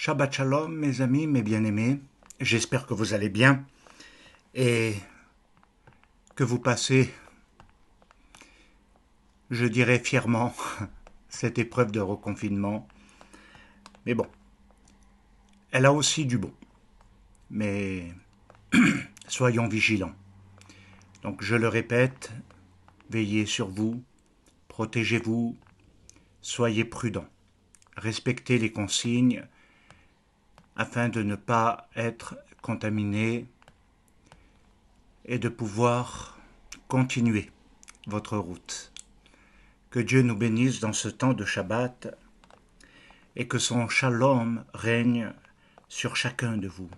Shabbat Shalom, mes amis, mes bien-aimés. J'espère que vous allez bien et que vous passez, je dirais fièrement, cette épreuve de reconfinement. Mais bon, elle a aussi du bon. Mais soyons vigilants. Donc je le répète, veillez sur vous, protégez-vous, soyez prudents. Respectez les consignes afin de ne pas être contaminé et de pouvoir continuer votre route. Que Dieu nous bénisse dans ce temps de Shabbat et que son shalom règne sur chacun de vous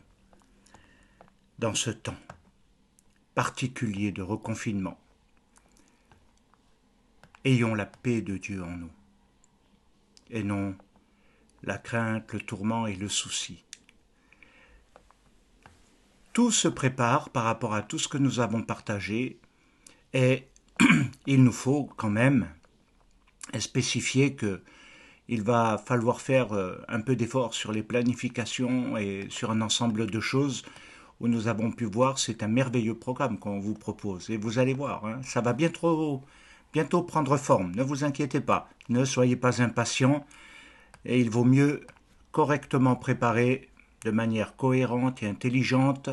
dans ce temps particulier de reconfinement. Ayons la paix de Dieu en nous et non la crainte, le tourment et le souci. Tout se prépare par rapport à tout ce que nous avons partagé et il nous faut quand même spécifier qu'il va falloir faire un peu d'effort sur les planifications et sur un ensemble de choses où nous avons pu voir. C'est un merveilleux programme qu'on vous propose et vous allez voir, ça va bientôt prendre forme. Ne vous inquiétez pas, ne soyez pas impatients et il vaut mieux correctement préparer de manière cohérente et intelligente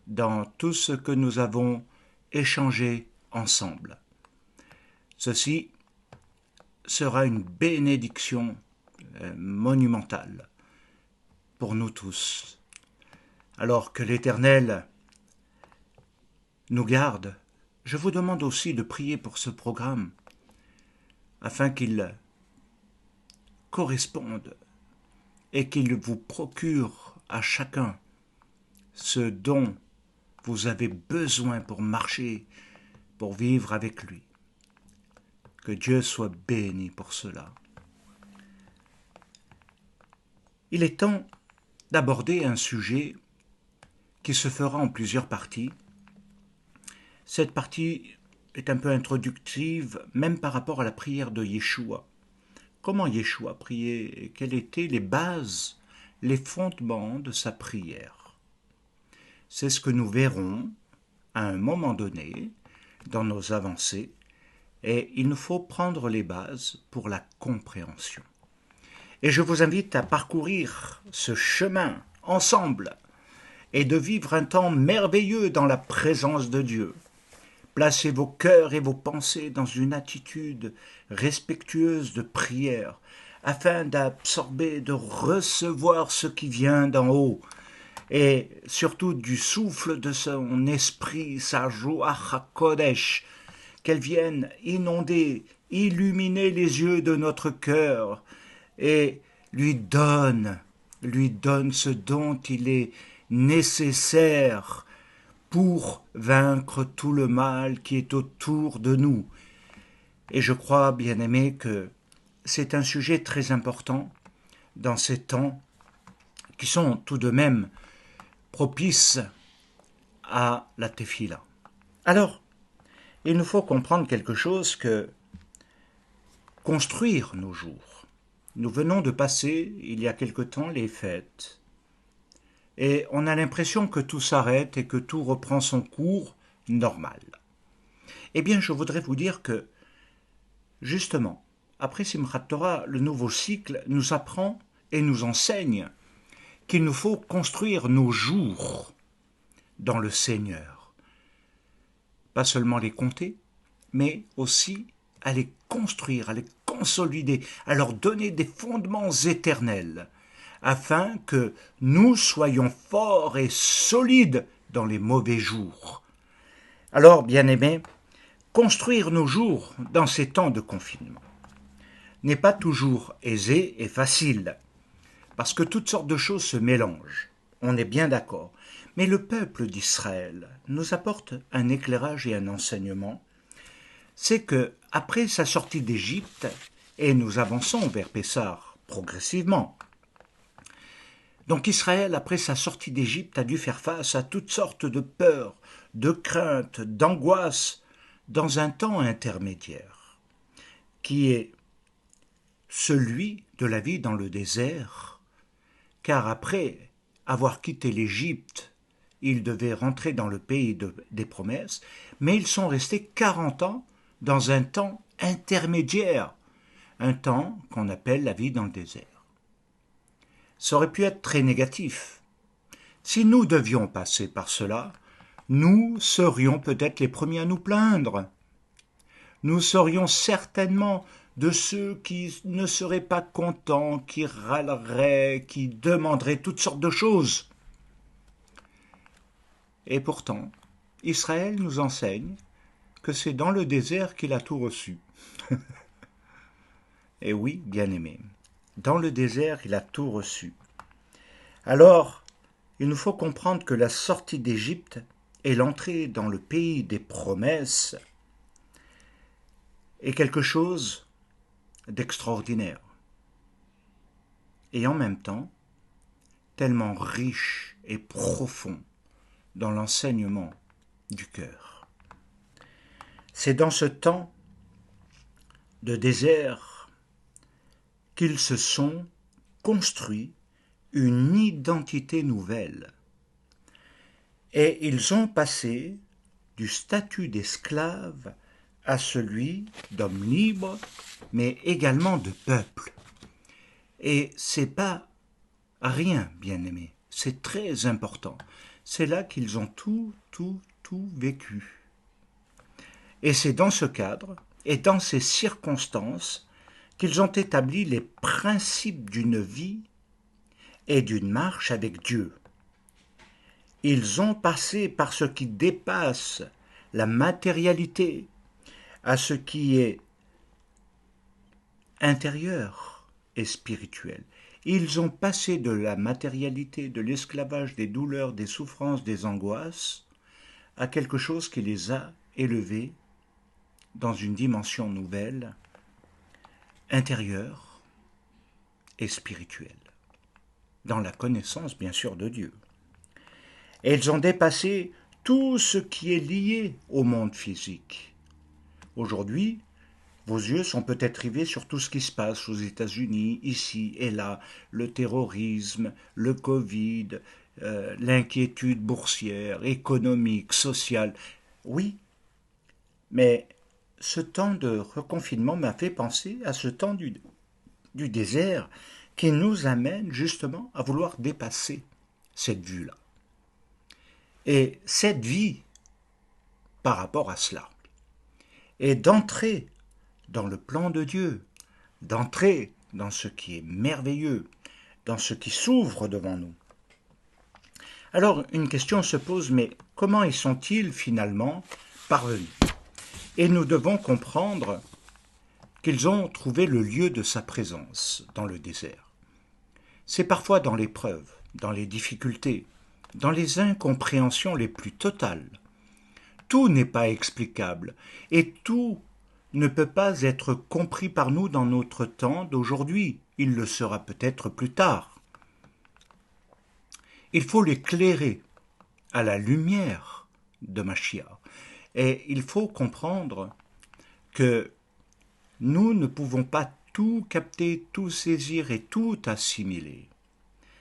dans tout ce que nous avons échangé ensemble. Ceci sera une bénédiction monumentale pour nous tous. Alors que l'Éternel nous garde, je vous demande aussi de prier pour ce programme afin qu'il corresponde et qu'il vous procure à chacun ce dont vous avez besoin pour marcher, pour vivre avec lui. Que Dieu soit béni pour cela. Il est temps d'aborder un sujet qui se fera en plusieurs parties. Cette partie est un peu introductive, même par rapport à la prière de Yeshua. Comment Yeshua priait et quelles étaient les bases, les fondements de sa prière. C'est ce que nous verrons à un moment donné dans nos avancées et il nous faut prendre les bases pour la compréhension. Et je vous invite à parcourir ce chemin ensemble et de vivre un temps merveilleux dans la présence de Dieu. Placez vos cœurs et vos pensées dans une attitude respectueuse de prière afin d'absorber, de recevoir ce qui vient d'en haut et surtout du souffle de son esprit, sa Ruach HaKodesh, qu'elle vienne inonder, illuminer les yeux de notre cœur et lui donne ce dont il est nécessaire pour vaincre tout le mal qui est autour de nous. Et je crois, bien-aimés, que c'est un sujet très important dans ces temps qui sont tout de même propices à la tefila. Alors, il nous faut comprendre quelque chose, que construire nos jours. Nous venons de passer, il y a quelque temps, les fêtes. Et on a l'impression que tout s'arrête et que tout reprend son cours normal. Eh bien, je voudrais vous dire que, justement, après Simchat Torah, le nouveau cycle nous apprend et nous enseigne qu'il nous faut construire nos jours dans le Seigneur. Pas seulement les compter, mais aussi à les construire, à les consolider, à leur donner des fondements éternels, afin que nous soyons forts et solides dans les mauvais jours. Alors, bien-aimés, construire nos jours dans ces temps de confinement n'est pas toujours aisé et facile, parce que toutes sortes de choses se mélangent, on est bien d'accord. Mais le peuple d'Israël nous apporte un éclairage et un enseignement. C'est que, après sa sortie d'Égypte, et nous avançons vers Pessah progressivement, donc Israël, après sa sortie d'Égypte, a dû faire face à toutes sortes de peurs, de craintes, d'angoisses, dans un temps intermédiaire, qui est celui de la vie dans le désert, car après avoir quitté l'Égypte, ils devaient rentrer dans le pays des promesses, mais ils sont restés 40 ans dans un temps intermédiaire, un temps qu'on appelle la vie dans le désert. Ça aurait pu être très négatif. Si nous devions passer par cela, nous serions peut-être les premiers à nous plaindre. Nous serions certainement de ceux qui ne seraient pas contents, qui râleraient, qui demanderaient toutes sortes de choses. Et pourtant, Israël nous enseigne que c'est dans le désert qu'il a tout reçu. Et oui, bien-aimé, dans le désert, il a tout reçu. Alors, il nous faut comprendre que la sortie d'Égypte et l'entrée dans le pays des promesses est quelque chose d'extraordinaire. Et en même temps, tellement riche et profond dans l'enseignement du cœur. C'est dans ce temps de désert qu'ils se sont construits une identité nouvelle. Et ils ont passé du statut d'esclave à celui d'homme libre, mais également de peuple. Et c'est pas rien, bien-aimé, c'est très important. C'est là qu'ils ont tout vécu. Et c'est dans ce cadre et dans ces circonstances qu'ils ont établi les principes d'une vie et d'une marche avec Dieu. Ils ont passé par ce qui dépasse la matérialité à ce qui est intérieur et spirituel. Ils ont passé de la matérialité, de l'esclavage, des douleurs, des souffrances, des angoisses, à quelque chose qui les a élevés dans une dimension nouvelle, intérieure et spirituelle, dans la connaissance bien sûr de Dieu. Et ils ont dépassé tout ce qui est lié au monde physique. Aujourd'hui, vos yeux sont peut-être rivés sur tout ce qui se passe aux États-Unis, ici et là, le terrorisme, le Covid, l'inquiétude boursière, économique, sociale. Oui, mais ce temps de reconfinement m'a fait penser à ce temps du désert qui nous amène justement à vouloir dépasser cette vue-là. Et cette vie par rapport à cela. Et d'entrer dans le plan de Dieu, d'entrer dans ce qui est merveilleux, dans ce qui s'ouvre devant nous. Alors une question se pose, mais comment y sont-ils finalement parvenus? Et nous devons comprendre qu'ils ont trouvé le lieu de sa présence dans le désert. C'est parfois dans l'épreuve, dans les difficultés, dans les incompréhensions les plus totales. Tout n'est pas explicable et tout ne peut pas être compris par nous dans notre temps d'aujourd'hui. Il le sera peut-être plus tard. Il faut l'éclairer à la lumière de Mashiach. Et il faut comprendre que nous ne pouvons pas tout capter, tout saisir et tout assimiler.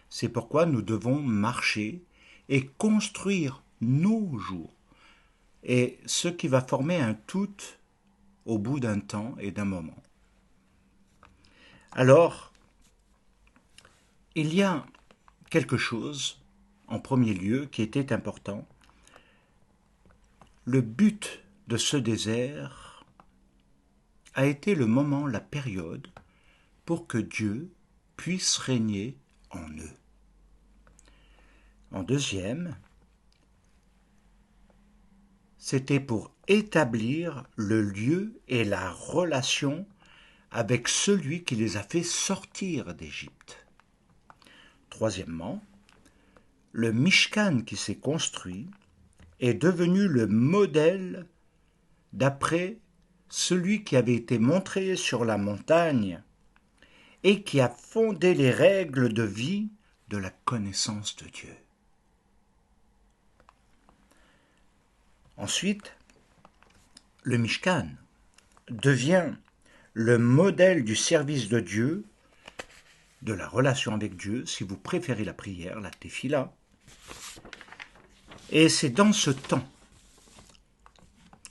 C'est pourquoi nous devons marcher et construire nos jours. Et ce qui va former un tout au bout d'un temps et d'un moment. Alors, il y a quelque chose, en premier lieu, qui était important. Le but de ce désert a été le moment, la période, pour que Dieu puisse régner en eux. En deuxième, c'était pour établir le lieu et la relation avec celui qui les a fait sortir d'Égypte. Troisièmement, le Mishkan qui s'est construit est devenu le modèle d'après celui qui avait été montré sur la montagne et qui a fondé les règles de vie de la connaissance de Dieu. Ensuite, le Mishkan devient le modèle du service de Dieu de la relation avec Dieu, si vous préférez la prière, la tefila. Et c'est dans ce temps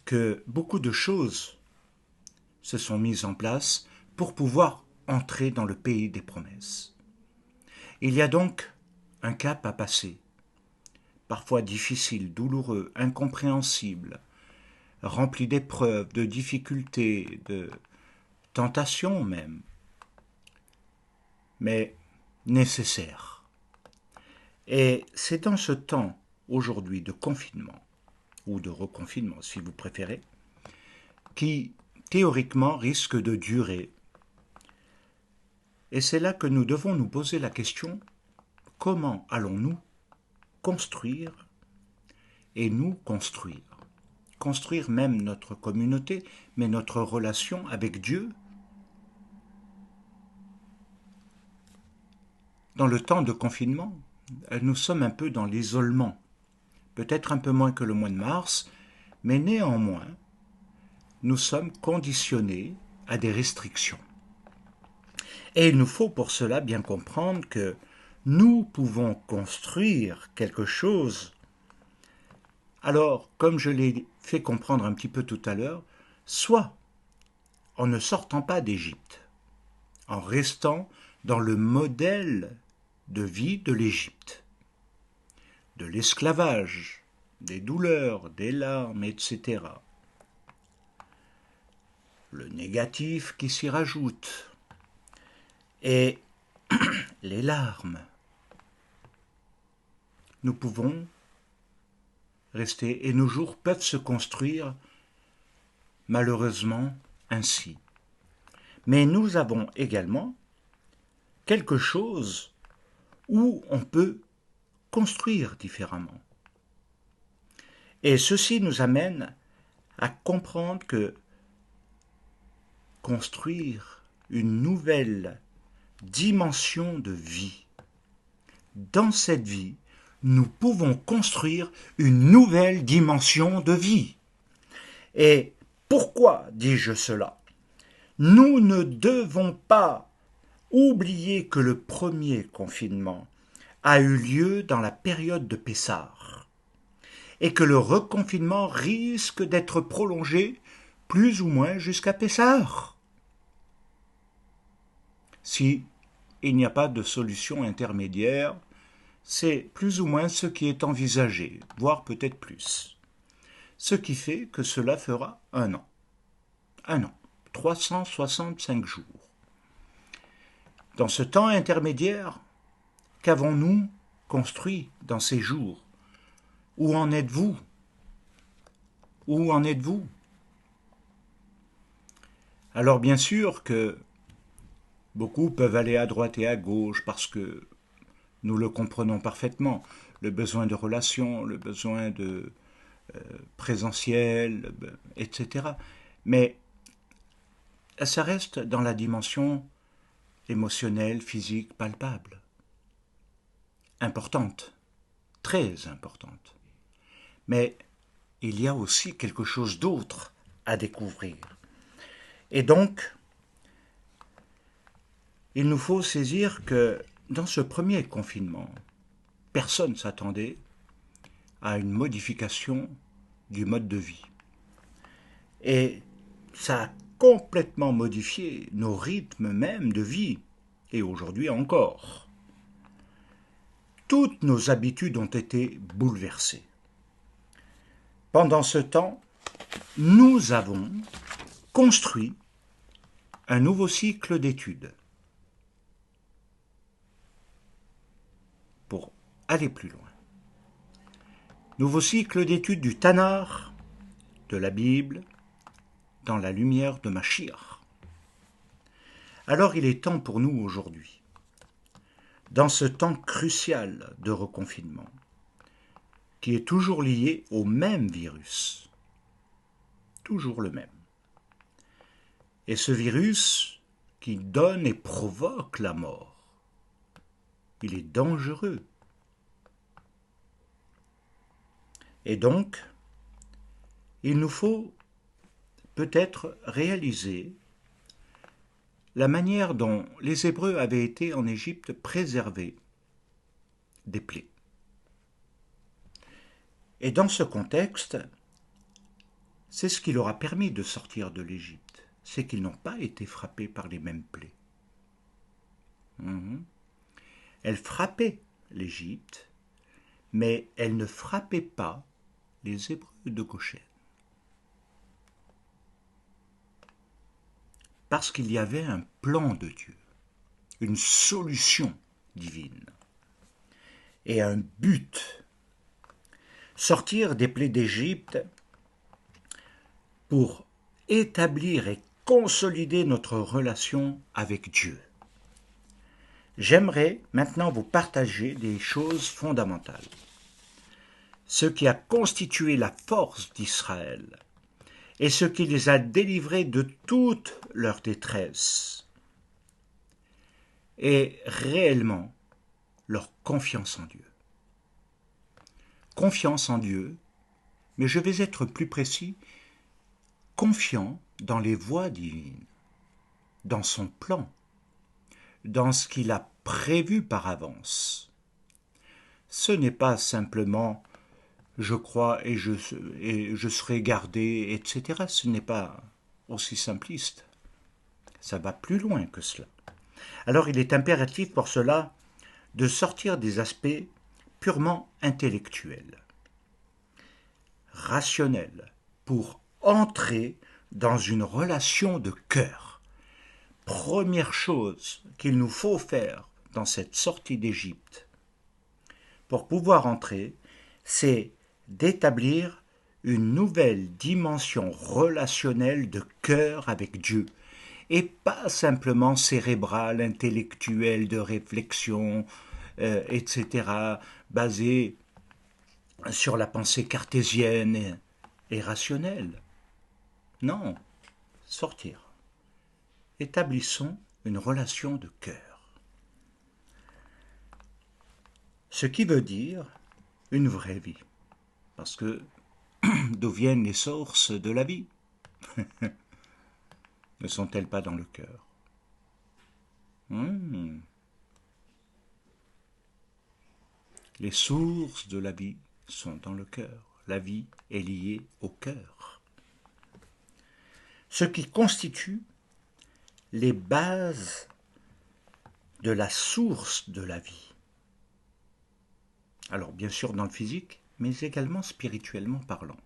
que beaucoup de choses se sont mises en place pour pouvoir entrer dans le pays des promesses. Il y a donc un cap à passer, parfois difficile, douloureux, incompréhensible, rempli d'épreuves, de difficultés, de tentations même, mais nécessaire. Et c'est dans ce temps, aujourd'hui, de confinement, ou de reconfinement si vous préférez, qui théoriquement risque de durer. Et c'est là que nous devons nous poser la question, comment allons-nous construire et nous construire? Construire même notre communauté, mais notre relation avec Dieu. Dans le temps de confinement, nous sommes un peu dans l'isolement. Peut-être un peu moins que le mois de mars, mais néanmoins, nous sommes conditionnés à des restrictions. Et il nous faut pour cela bien comprendre que nous pouvons construire quelque chose. Alors, comme je l'ai fait comprendre un petit peu tout à l'heure, soit en ne sortant pas d'Égypte, en restant dans le modèle de vie de l'Égypte, de l'esclavage, des douleurs, des larmes, etc. Le négatif qui s'y rajoute, et les larmes. Nous pouvons rester, et nos jours peuvent se construire malheureusement ainsi. Mais nous avons également quelque chose où on peut construire différemment. Et ceci nous amène à comprendre que construire une nouvelle dimension de vie. Dans cette vie, nous pouvons construire une nouvelle dimension de vie. Et pourquoi dis-je cela? Nous ne devons pas oublier que le premier confinement a eu lieu dans la période de Pessah et que le reconfinement risque d'être prolongé plus ou moins jusqu'à Pessah. Si il n'y a pas de solution intermédiaire, c'est plus ou moins ce qui est envisagé, voire peut-être plus. Ce qui fait que cela fera un an. 365 jours. Dans ce temps intermédiaire, qu'avons-nous construit dans ces jours? Où en êtes-vous? Où en êtes-vous? Alors bien sûr que beaucoup peuvent aller à droite et à gauche parce que nous le comprenons parfaitement, le besoin de relations, le besoin de présentiel, etc. Mais ça reste dans la dimension émotionnelle, physique, palpable. Importante, très importante. Mais il y a aussi quelque chose d'autre à découvrir. Et donc, il nous faut saisir que dans ce premier confinement, personne ne s'attendait à une modification du mode de vie. Et ça a complètement modifié nos rythmes même de vie, et aujourd'hui encore. Toutes nos habitudes ont été bouleversées. Pendant ce temps, nous avons construit un nouveau cycle d'études pour aller plus loin. Nouveau cycle d'études du Tanakh, de la Bible, dans la lumière de Mashiach. Alors il est temps pour nous aujourd'hui, dans ce temps crucial de reconfinement, qui est toujours lié au même virus, toujours le même. Et ce virus qui donne et provoque la mort, il est dangereux. Et donc, il nous faut peut-être réaliser la manière dont les Hébreux avaient été en Égypte préservés des plaies. Et dans ce contexte, c'est ce qui leur a permis de sortir de l'Égypte, c'est qu'ils n'ont pas été frappés par les mêmes plaies. Elles frappaient l'Égypte, mais elles ne frappaient pas les Hébreux de Goshen. Parce qu'il y avait un plan de Dieu, une solution divine et un but. Sortir des plaies d'Égypte pour établir et consolider notre relation avec Dieu. J'aimerais maintenant vous partager des choses fondamentales. Ce qui a constitué la force d'Israël et ce qui les a délivrés de toute leur détresse est réellement leur confiance en Dieu. Confiance en Dieu, mais je vais être plus précis, confiant dans les voies divines, dans son plan, dans ce qu'il a prévu par avance. Ce n'est pas simplement je crois et je serai gardé, etc. Ce n'est pas aussi simpliste. Ça va plus loin que cela. Alors il est impératif pour cela de sortir des aspects purement intellectuels, rationnels, pour entrer dans une relation de cœur. Première chose qu'il nous faut faire dans cette sortie d'Égypte, pour pouvoir entrer, c'est d'établir une nouvelle dimension relationnelle de cœur avec Dieu, et pas simplement cérébrale, intellectuelle, de réflexion, etc., basée sur la pensée cartésienne et rationnelle. Non, sortir. Établissons une relation de cœur. Ce qui veut dire une vraie vie. Parce que d'où viennent les sources de la vie? Ne sont-elles pas dans le cœur? Les sources de la vie sont dans le cœur. La vie est liée au cœur. Ce qui constitue les bases de la source de la vie. Alors bien sûr dans le physique, mais également spirituellement parlant.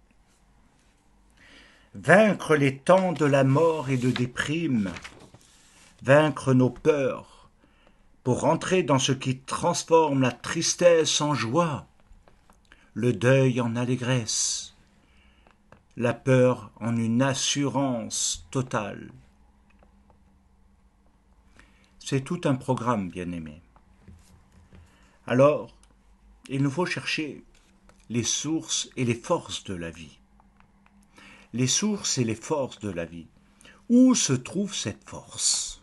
Vaincre les temps de la mort et de déprime, vaincre nos peurs, pour entrer dans ce qui transforme la tristesse en joie, le deuil en allégresse, la peur en une assurance totale. C'est tout un programme, bien-aimé. Alors, il nous faut chercher les sources et les forces de la vie. Les sources et les forces de la vie. Où se trouve cette force?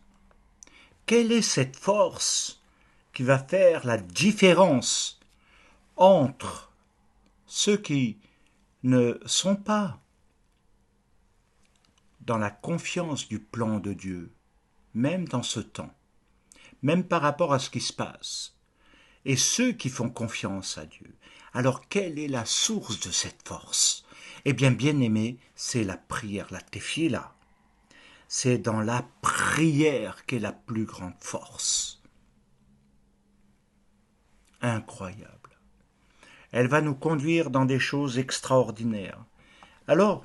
Quelle est cette force qui va faire la différence entre ceux qui ne sont pas dans la confiance du plan de Dieu, même dans ce temps, même par rapport à ce qui se passe, et ceux qui font confiance à Dieu? Alors quelle est la source de cette force? Eh bien, bien-aimé, c'est la prière, la tefila. C'est dans la prière qu'est la plus grande force. Incroyable. Elle va nous conduire dans des choses extraordinaires. Alors,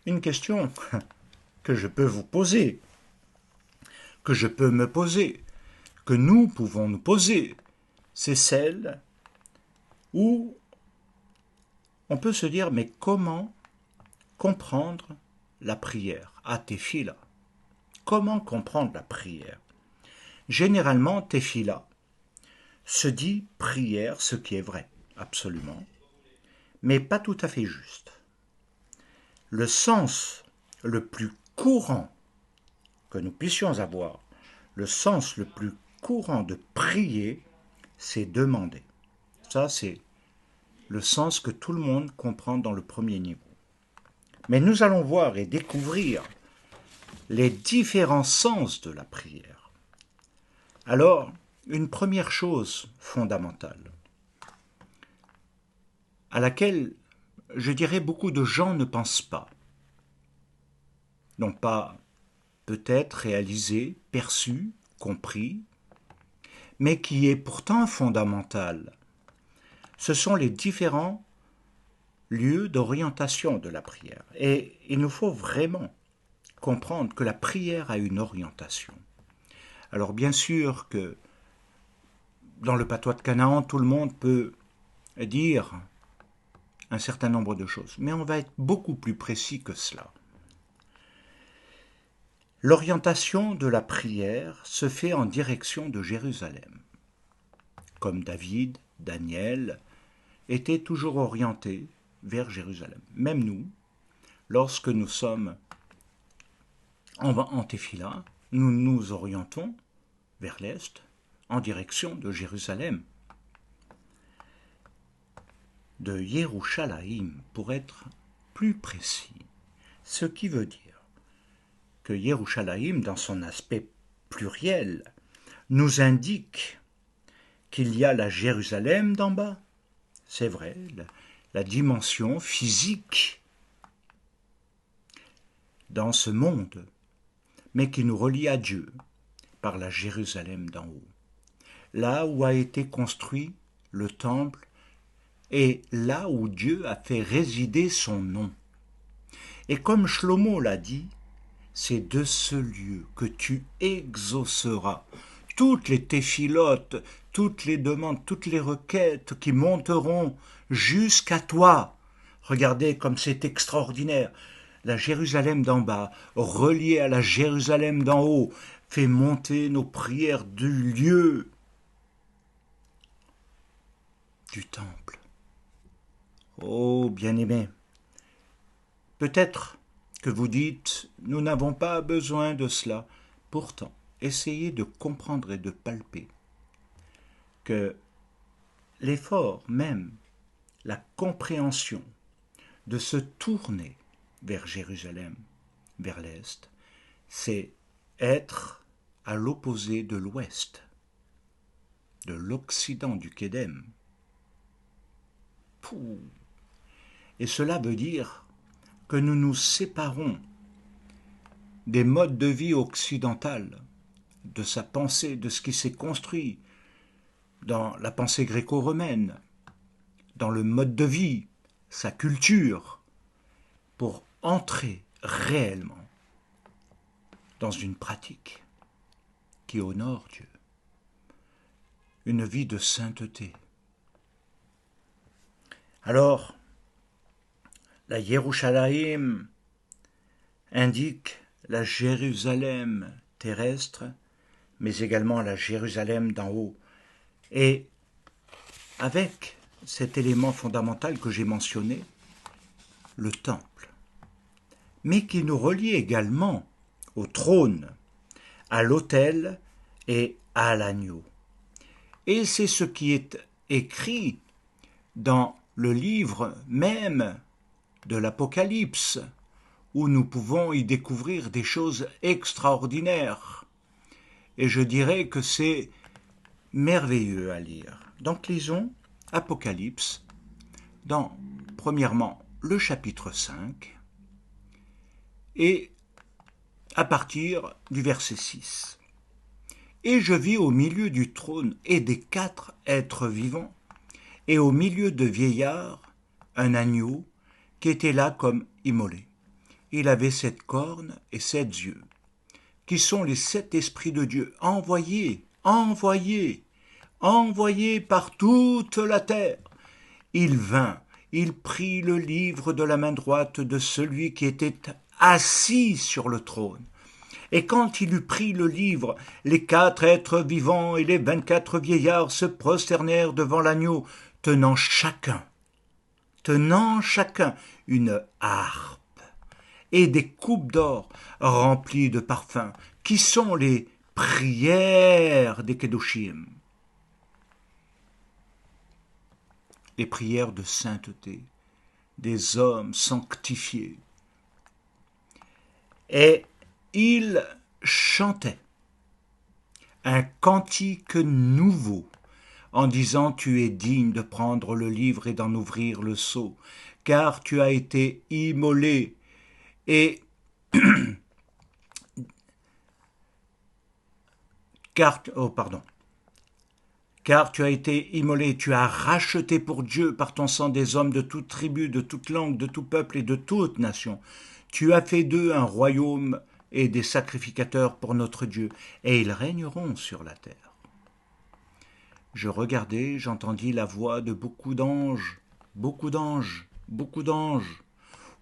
une question que je peux vous poser, que je peux me poser, que nous pouvons nous poser, c'est celle où on peut se dire, mais comment comprendre la prière, tefila? Comment comprendre la prière? Généralement, tefila se dit prière, ce qui est vrai, absolument, mais pas tout à fait juste. Le sens le plus courant que nous puissions avoir, le sens le plus courant de prier, c'est demander. Ça, c'est le sens que tout le monde comprend dans le premier niveau. Mais nous allons voir et découvrir les différents sens de la prière. Alors, une première chose fondamentale, à laquelle je dirais beaucoup de gens ne pensent pas, n'ont pas peut-être réalisé, perçu, compris, mais qui est pourtant fondamentale, ce sont les différents lieux d'orientation de la prière. Et il nous faut vraiment comprendre que la prière a une orientation. Alors bien sûr que dans le patois de Canaan, tout le monde peut dire un certain nombre de choses, mais on va être beaucoup plus précis que cela. L'orientation de la prière se fait en direction de Jérusalem, comme David, Daniel étaient toujours orientés vers Jérusalem. Même nous, lorsque nous sommes en Téphila, nous nous orientons vers l'est en direction de Jérusalem, de Yerushalayim pour être plus précis. Ce qui veut dire que Yerushalayim, dans son aspect pluriel, nous indique qu'il y a la Jérusalem d'en bas, c'est vrai, la dimension physique dans ce monde, mais qui nous relie à Dieu par la Jérusalem d'en haut. Là où a été construit le temple et là où Dieu a fait résider son nom. Et comme Shlomo l'a dit, c'est de ce lieu que tu exauceras toutes les téphilotes, toutes les demandes, toutes les requêtes qui monteront jusqu'à toi. Regardez comme c'est extraordinaire. La Jérusalem d'en bas, reliée à la Jérusalem d'en haut, fait monter nos prières du lieu du temple. Oh, bien-aimés, peut-être que vous dites, nous n'avons pas besoin de cela. Pourtant, essayez de comprendre et de palper que l'effort même, la compréhension de se tourner vers Jérusalem, vers l'Est, c'est être à l'opposé de l'Ouest, de l'Occident du Kédem. Et cela veut dire que nous nous séparons des modes de vie occidentaux, de sa pensée, de ce qui s'est construit dans la pensée gréco-romaine, dans le mode de vie, sa culture, pour entrer réellement dans une pratique qui honore Dieu, une vie de sainteté. Alors, la Yerushalayim indique la Jérusalem terrestre, mais également la Jérusalem d'en haut. Et avec cet élément fondamental que j'ai mentionné, le temple, mais qui nous relie également au trône, à l'autel et à l'agneau. Et c'est ce qui est écrit dans le livre même de l'Apocalypse, où nous pouvons y découvrir des choses extraordinaires. Et je dirais que c'est merveilleux à lire. Donc lisons Apocalypse, dans, premièrement, le chapitre 5, et à partir du verset 6. Et je vis au milieu du trône et des 4 êtres vivants, et au milieu de vieillards, un agneau qui était là comme immolé. Il avait 7 cornes et 7 yeux, qui sont les 7 esprits de Dieu, envoyés par toute la terre. Il vint, il prit le livre de la main droite de celui qui était assis sur le trône. Et quand il eut pris le livre, les 4 êtres vivants et les 24 vieillards se prosternèrent devant l'agneau, tenant chacun une harpe et des coupes d'or remplies de parfums, qui sont les prières des Kedoshim, les prières de sainteté des hommes sanctifiés. Et il chantait un cantique nouveau en disant: tu es digne de prendre le livre et d'en ouvrir le sceau, car tu as été immolé et car tu as été immolé, tu as racheté pour Dieu par ton sang des hommes de toute tribu, de toute langue, de tout peuple et de toute nation. Tu as fait d'eux un royaume et des sacrificateurs pour notre Dieu, et ils régneront sur la terre. Je regardai, j'entendis la voix de beaucoup d'anges, beaucoup d'anges, beaucoup d'anges,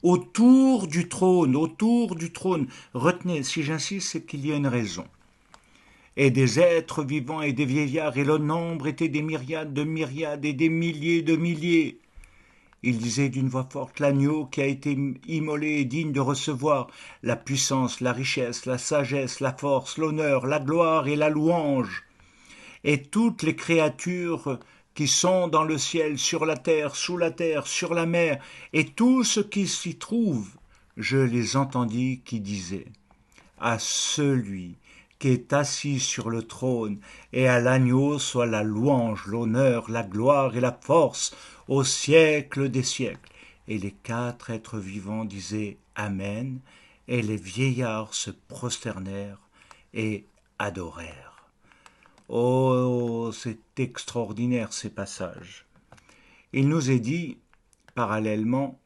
autour du trône, autour du trône. Retenez, si j'insiste, c'est qu'il y a une raison. Et des êtres vivants et des vieillards, et le nombre était des myriades de myriades et des milliers de milliers. Il disait d'une voix forte: l'agneau qui a été immolé est digne de recevoir la puissance, la richesse, la sagesse, la force, l'honneur, la gloire et la louange. Et toutes les créatures qui sont dans le ciel, sur la terre, sous la terre, sur la mer, et tout ce qui s'y trouve, je les entendis qui disaient: à celui qui est assis sur le trône et à l'agneau soit la louange, l'honneur, la gloire et la force au siècle des siècles. Et les quatre êtres vivants disaient Amen, et les vieillards se prosternèrent et adorèrent. Oh, c'est extraordinaire ces passages. Il nous est dit, parallèlement,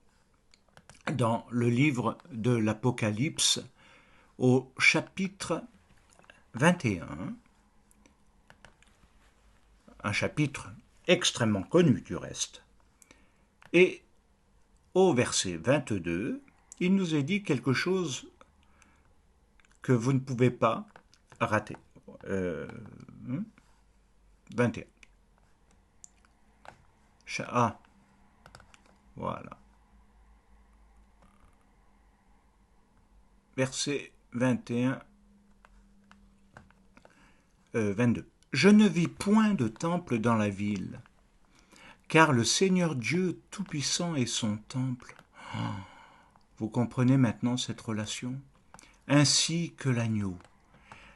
dans le livre de l'Apocalypse, au chapitre 21, un chapitre extrêmement connu du reste, et au verset 22, il nous est dit quelque chose que vous ne pouvez pas rater. 21. Ah, voilà. Verset 21, 22. Je ne vis point de temple dans la ville, car le Seigneur Dieu Tout-Puissant est son temple. Oh, vous comprenez maintenant cette relation? Ainsi que l'agneau.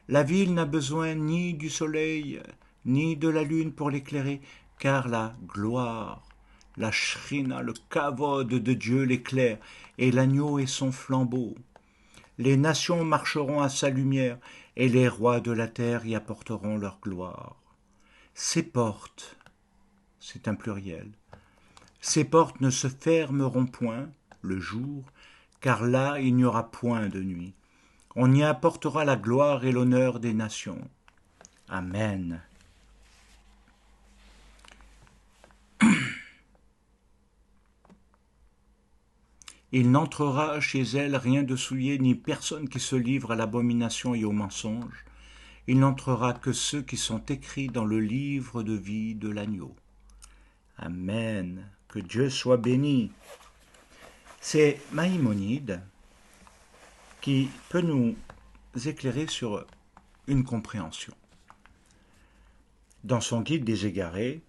La ville n'a besoin ni du soleil, ni de la lune pour l'éclairer, car la gloire, la shrina, le kavod de Dieu l'éclaire, et l'agneau est son flambeau. Les nations marcheront à sa lumière, et les rois de la terre y apporteront leur gloire. Ses portes, c'est un pluriel, ses portes ne se fermeront point le jour, car là il n'y aura point de nuit. On y apportera la gloire et l'honneur des nations. Amen. Il n'entrera chez elle rien de souillé, ni personne qui se livre à l'abomination et au mensonge. Il n'entrera que ceux qui sont écrits dans le livre de vie de l'agneau. Amen. Que Dieu soit béni. C'est Maïmonide qui peut nous éclairer sur une compréhension. Dans son guide des égarés,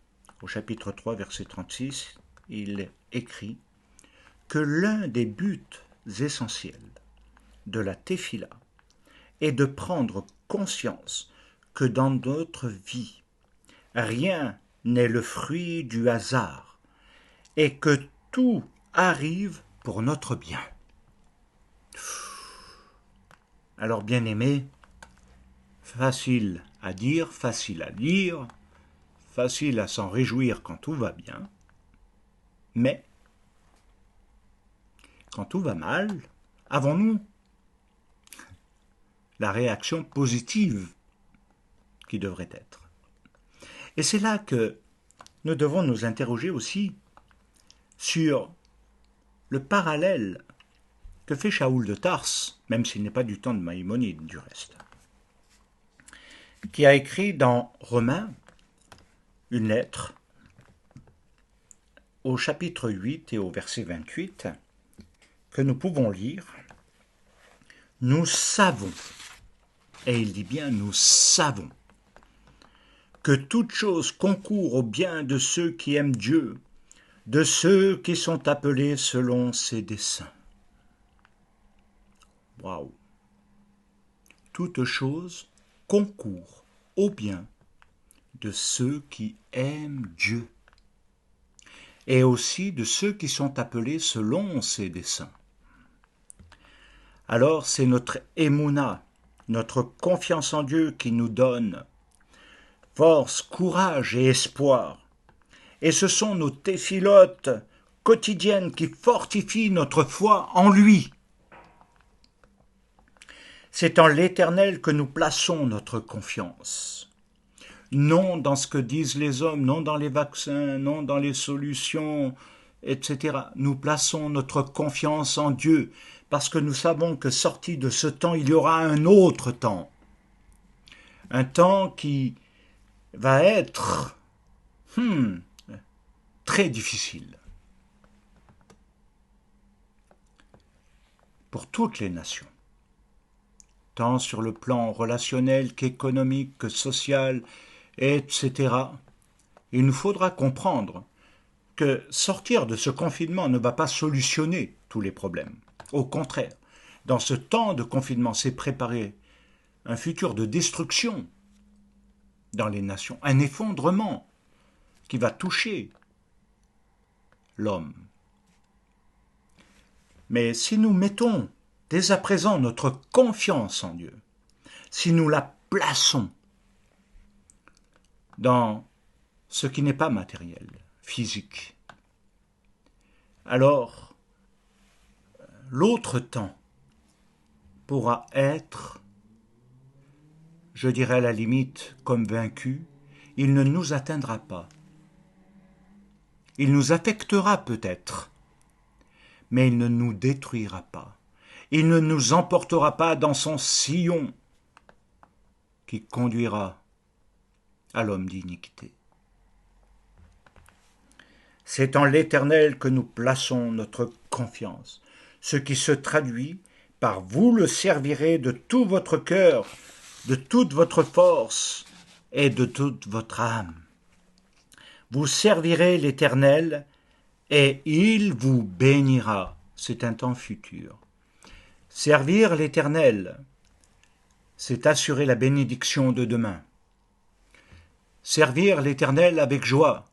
au chapitre 3, verset 36, il écrit que l'un des buts essentiels de la Tefila est de prendre conscience que dans notre vie, rien n'est le fruit du hasard et que tout arrive pour notre bien. Alors, bien-aimés, facile à dire, facile à lire, facile à s'en réjouir quand tout va bien, mais quand tout va mal, avons-nous la réaction positive qui devrait être? Et c'est là que nous devons nous interroger aussi sur le parallèle que fait Shaoul de Tarse, même s'il n'est pas du temps de Maïmonide du reste, qui a écrit dans Romains une lettre au chapitre 8 et au verset 28 que nous pouvons lire. Nous savons, et il dit bien nous savons, que toute chose concourt au bien de ceux qui aiment Dieu, de ceux qui sont appelés selon ses desseins. Waouh! toute chose concourt au bien de ceux qui aiment Dieu et aussi de ceux qui sont appelés selon ses desseins. Alors c'est notre émouna, notre confiance en Dieu qui nous donne force, courage et espoir. Et ce sont nos téphilotes quotidiennes qui fortifient notre foi en lui. C'est en l'Éternel que nous plaçons notre confiance. Non dans ce que disent les hommes, non dans les vaccins, non dans les solutions, etc. Nous plaçons notre confiance en Dieu parce que nous savons que sorti de ce temps, il y aura un autre temps. Un temps qui va être très difficile pour toutes les nations, tant sur le plan relationnel qu'économique, que social, etc. Il nous faudra comprendre que sortir de ce confinement ne va pas solutionner tous les problèmes. Au contraire, dans ce temps de confinement, c'est préparer un futur de destruction dans les nations, un effondrement qui va toucher l'homme. Mais si nous mettons dès à présent notre confiance en Dieu, si nous la plaçons dans ce qui n'est pas matériel, physique, alors l'autre temps pourra être, je dirais à la limite, comme vaincu, il ne nous atteindra pas. Il nous affectera peut-être, mais il ne nous détruira pas. Il ne nous emportera pas dans son sillon qui conduira à l'homme d'iniquité. C'est en l'Éternel que nous plaçons notre confiance, ce qui se traduit par vous le servirez de tout votre cœur, de toute votre force et de toute votre âme. Vous servirez l'Éternel et il vous bénira. C'est un temps futur. Servir l'Éternel, c'est assurer la bénédiction de demain. Servir l'Éternel avec joie,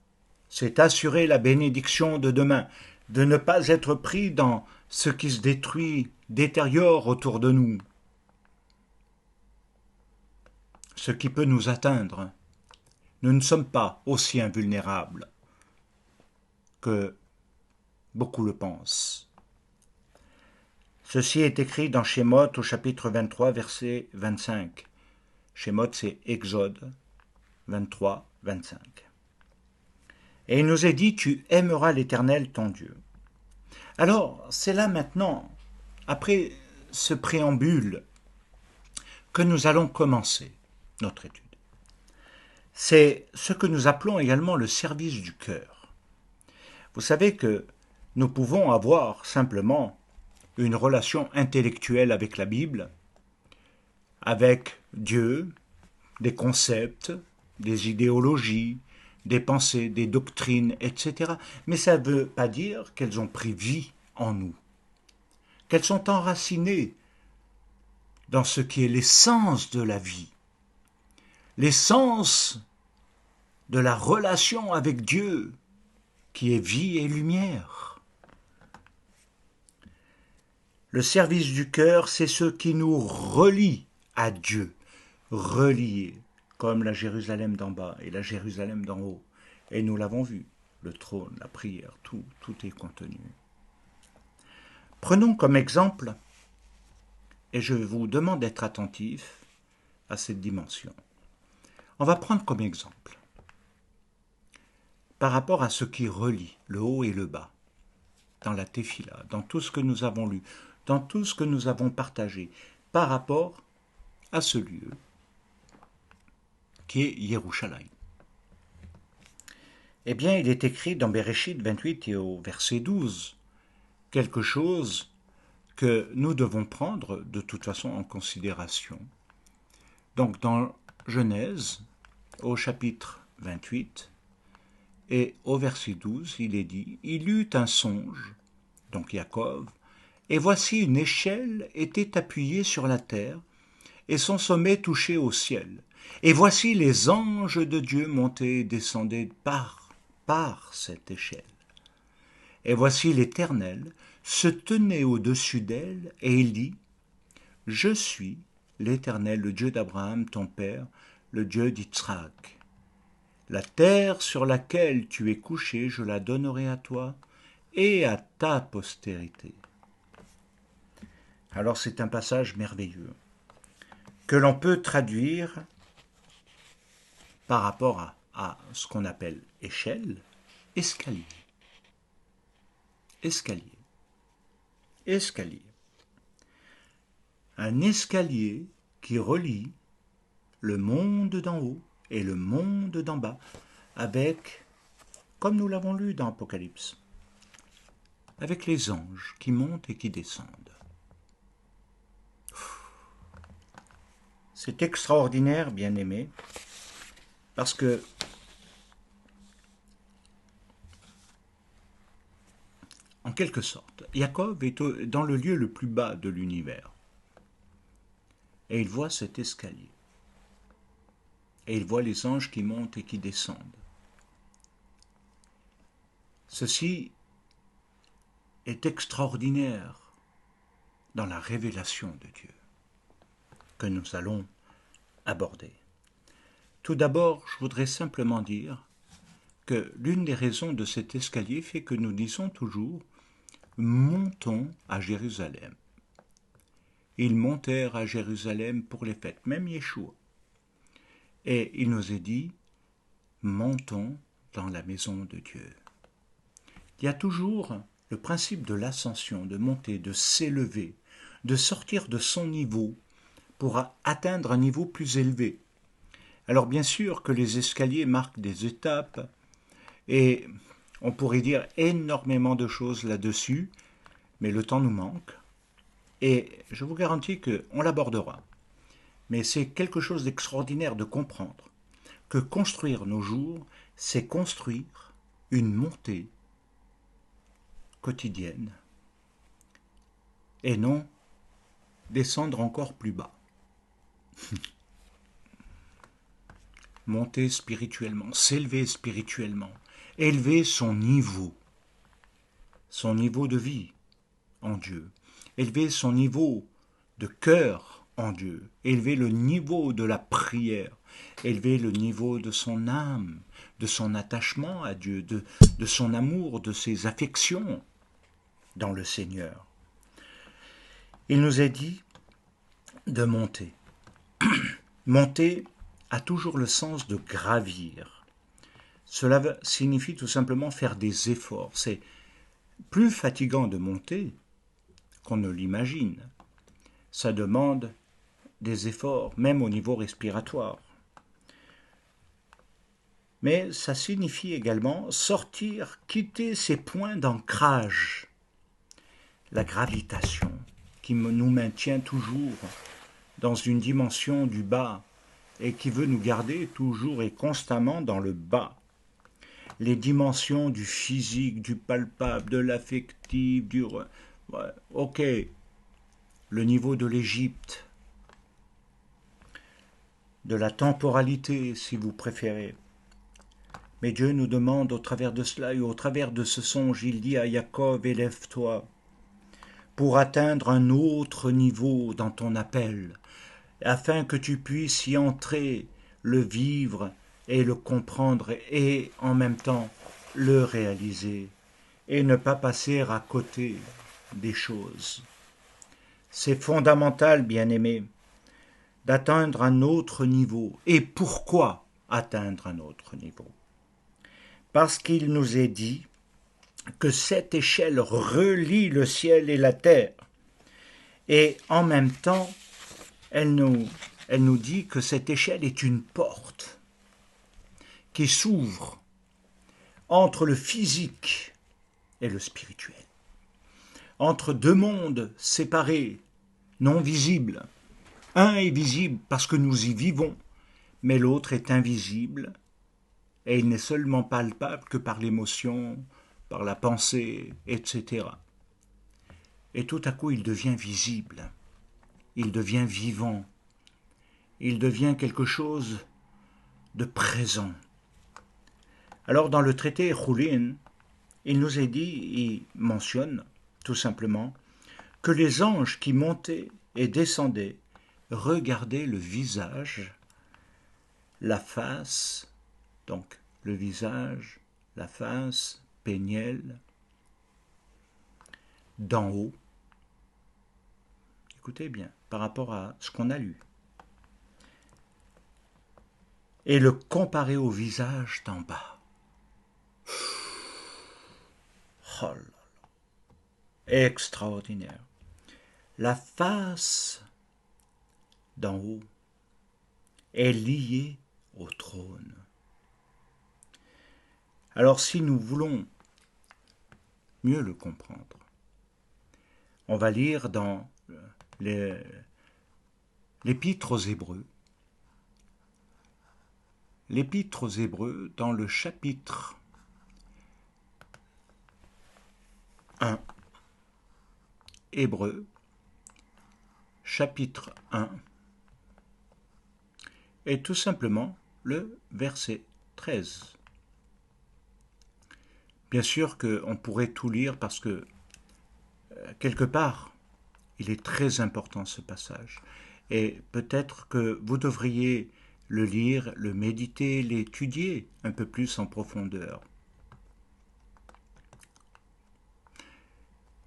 c'est assurer la bénédiction de demain, de ne pas être pris dans ce qui se détruit, détériore autour de nous, ce qui peut nous atteindre. Nous ne sommes pas aussi invulnérables que beaucoup le pensent. Ceci est écrit dans Shemot au chapitre 23, verset 25. Shemot, c'est Exode 23, 25. Et il nous est dit, tu aimeras l'Éternel ton Dieu. Alors, c'est là maintenant, après ce préambule, que nous allons commencer notre étude. C'est ce que nous appelons également le service du cœur. Vous savez que nous pouvons avoir simplement une relation intellectuelle avec la Bible, avec Dieu, des concepts, des idéologies, des pensées, des doctrines, etc. Mais ça ne veut pas dire qu'elles ont pris vie en nous, qu'elles sont enracinées dans ce qui est l'essence de la vie, l'essence de la relation avec Dieu, qui est vie et lumière. Le service du cœur, c'est ce qui nous relie à Dieu, relié, comme la Jérusalem d'en bas et la Jérusalem d'en haut. Et nous l'avons vu, le trône, la prière, tout est contenu. Prenons comme exemple, et je vous demande d'être attentif à cette dimension. On va prendre comme exemple, par rapport à ce qui relie le haut et le bas, dans la Téphila, dans tout ce que nous avons lu, dans tout ce que nous avons partagé, par rapport à ce lieu qui est Yerushalayim. Eh bien, il est écrit dans Bereshit 28 et au verset 12, quelque chose que nous devons prendre de toute façon en considération. Donc, dans Genèse, au chapitre 28, et au verset 12, il est dit, « Il eut un songe, donc Jacob, et voici une échelle était appuyée sur la terre, et son sommet touchait au ciel. Et voici les anges de Dieu montaient et descendaient par cette échelle. Et voici l'Éternel se tenait au-dessus d'elle, et il dit, « Je suis l'Éternel, le Dieu d'Abraham, ton père, le Dieu d'Itsrak. La terre sur laquelle tu es couché, je la donnerai à toi et à ta postérité. » Alors c'est un passage merveilleux que l'on peut traduire par rapport à ce qu'on appelle échelle, escalier. Escalier. Escalier. Un escalier qui relie le monde d'en haut et le monde d'en bas avec, comme nous l'avons lu dans Apocalypse, avec les anges qui montent et qui descendent. C'est extraordinaire, bien-aimés, parce que en quelque sorte, Jacob est dans le lieu le plus bas de l'univers. Et il voit cet escalier. Et il voit les anges qui montent et qui descendent. Ceci est extraordinaire dans la révélation de Dieu que nous allons aborder. Tout d'abord, je voudrais simplement dire que l'une des raisons de cet escalier fait que nous disons toujours « montons à Jérusalem ». Ils montèrent à Jérusalem pour les fêtes, même Yeshua. Et il nous est dit « montons dans la maison de Dieu ». Il y a toujours le principe de l'ascension, de monter, de s'élever, de sortir de son niveau pour atteindre un niveau plus élevé. Alors bien sûr que les escaliers marquent des étapes et on pourrait dire énormément de choses là-dessus, mais le temps nous manque et je vous garantis qu'on l'abordera. Mais c'est quelque chose d'extraordinaire de comprendre que construire nos jours, c'est construire une montée quotidienne et non descendre encore plus bas. Monter spirituellement, s'élever spirituellement, élever son niveau de vie en Dieu, élever son niveau de cœur en Dieu, élever le niveau de la prière, élever le niveau de son âme, de son attachement à Dieu, de son amour, de ses affections dans le Seigneur. Il nous est dit de monter. Monter a toujours le sens de gravir. Cela signifie tout simplement faire des efforts. C'est plus fatigant de monter qu'on ne l'imagine. Ça demande des efforts, même au niveau respiratoire. Mais ça signifie également sortir, quitter ces points d'ancrage. La gravitation qui nous maintient toujours dans une dimension du bas et qui veut nous garder toujours et constamment dans le bas. Les dimensions du physique, du palpable, de l'affectif, ok, le niveau de l'Égypte, de la temporalité si vous préférez. Mais Dieu nous demande au travers de cela et au travers de ce songe, il dit à Jacob, élève-toi pour atteindre un autre niveau dans ton appel, afin que tu puisses y entrer, le vivre et le comprendre et en même temps le réaliser et ne pas passer à côté des choses. C'est fondamental, bien-aimés, d'atteindre un autre niveau. Et pourquoi atteindre un autre niveau? Parce qu'il nous est dit que cette échelle relie le ciel et la terre. Et en même temps, elle nous dit que cette échelle est une porte qui s'ouvre entre le physique et le spirituel, entre deux mondes séparés, non visibles. Un est visible parce que nous y vivons, mais l'autre est invisible et il n'est seulement palpable que par l'émotion, par la pensée, etc. Et tout à coup, il devient visible, il devient vivant. il devient quelque chose de présent. Alors dans le traité Choulin, il nous est dit, il mentionne tout simplement que les anges qui montaient et descendaient regardaient le visage, la face, donc le visage, la face, péniel, d'en haut. Écoutez bien, par rapport à ce qu'on a lu. Et le comparer au visage d'en bas. Oh là là, extraordinaire. La face d'en haut est liée au trône. Alors si nous voulons mieux le comprendre, on va lire dans l'Épître aux Hébreux. L'Épître aux Hébreux dans le chapitre 1. Hébreux, chapitre 1, et tout simplement le verset 13. Bien sûr qu'on pourrait tout lire parce que, quelque part, il est très important ce passage. Et peut-être que vous devriez le lire, le méditer, l'étudier un peu plus en profondeur.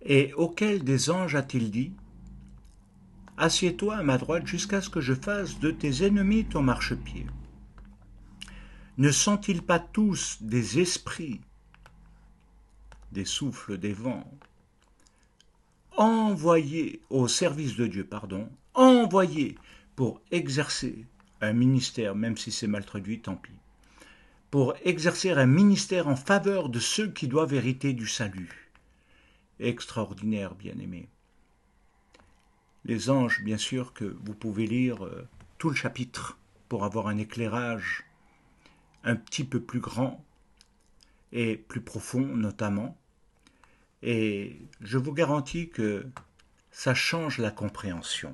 Et auquel des anges a-t-il dit : assieds-toi à ma droite jusqu'à ce que je fasse de tes ennemis ton marchepied. Ne sont-ils pas tous des esprits, des souffles des vents, envoyés au service de Dieu, envoyés pour exercer un ministère, même si c'est mal traduit, tant pis, pour exercer un ministère en faveur de ceux qui doivent hériter du salut. Extraordinaire, bien-aimés. Les anges, bien sûr que vous pouvez lire tout le chapitre pour avoir un éclairage un petit peu plus grand et plus profond notamment. Et je vous garantis que ça change la compréhension.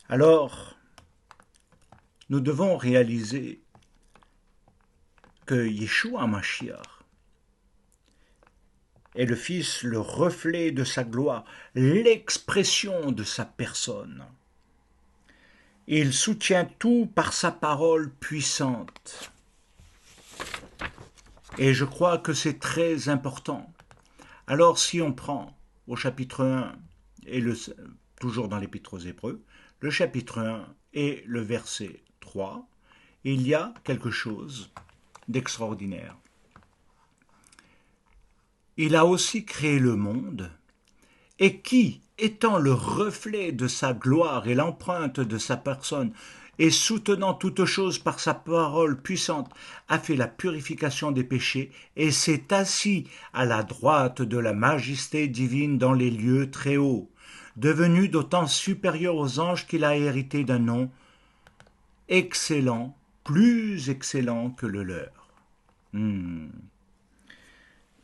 Alors, nous devons réaliser que Yeshua Mashiach est le Fils, le reflet de sa gloire, l'expression de sa personne. Il soutient tout par sa parole puissante. Et je crois que c'est très important. Alors si on prend au chapitre 1, et toujours dans l'Épître aux Hébreux, le chapitre 1 et le verset 3, il y a quelque chose d'extraordinaire. Il a aussi créé le monde, et qui, étant le reflet de sa gloire et l'empreinte de sa personne, et soutenant toutes choses par sa parole puissante, a fait la purification des péchés, et s'est assis à la droite de la majesté divine dans les lieux très hauts, devenu d'autant supérieur aux anges qu'il a hérité d'un nom excellent, plus excellent que le leur.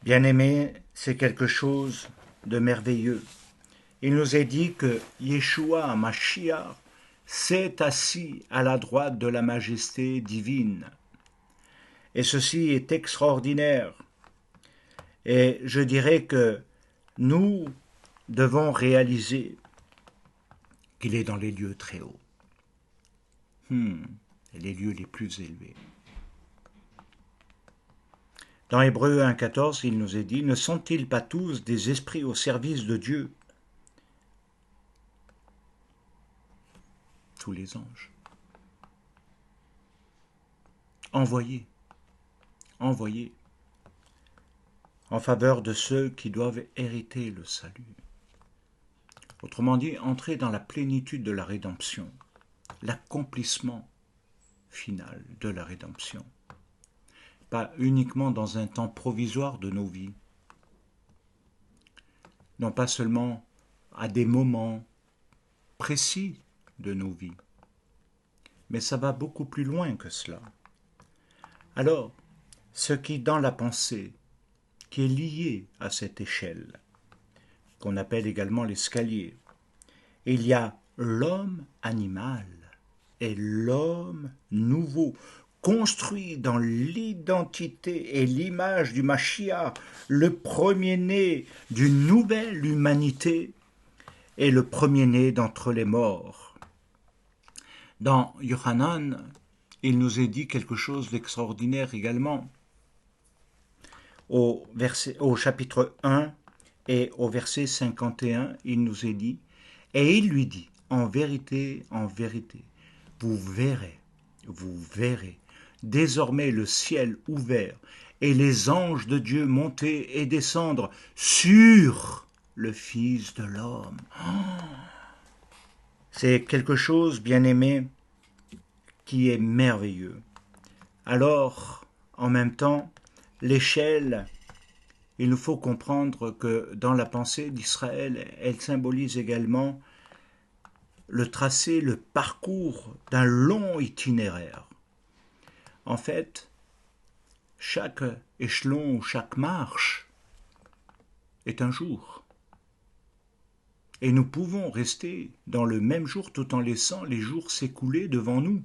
Bien-aimé, c'est quelque chose de merveilleux. Il nous est dit que Yeshua Mashiach s'est assis à la droite de la majesté divine. Et ceci est extraordinaire. Et je dirais que nous devons réaliser qu'il est dans les lieux très hauts. Les lieux les plus élevés. Dans Hébreux 1,14, il nous est dit : ne sont-ils pas tous des esprits au service de Dieu ? Tous les anges. Envoyés en faveur de ceux qui doivent hériter le salut. Autrement dit, entrer dans la plénitude de la rédemption, l'accomplissement final de la rédemption. Pas uniquement dans un temps provisoire de nos vies, non pas seulement à des moments précis de nos vies, mais ça va beaucoup plus loin que cela. Alors, ce qui dans la pensée, qui est lié à cette échelle, qu'on appelle également l'escalier, il y a l'homme animal et l'homme nouveau, construit dans l'identité et l'image du Mashiach, le premier-né d'une nouvelle humanité et le premier-né d'entre les morts. Dans Yohanan, il nous est dit quelque chose d'extraordinaire également. Au chapitre 1 et au verset 51, il nous est dit, et il lui dit, en vérité, vous verrez, désormais le ciel ouvert et les anges de Dieu monter et descendre sur le Fils de l'homme. C'est quelque chose, bien-aimé, qui est merveilleux. Alors, en même temps, l'échelle, il nous faut comprendre que dans la pensée d'Israël, elle symbolise également le tracé, le parcours d'un long itinéraire. En fait, chaque échelon ou chaque marche est un jour. Et nous pouvons rester dans le même jour tout en laissant les jours s'écouler devant nous,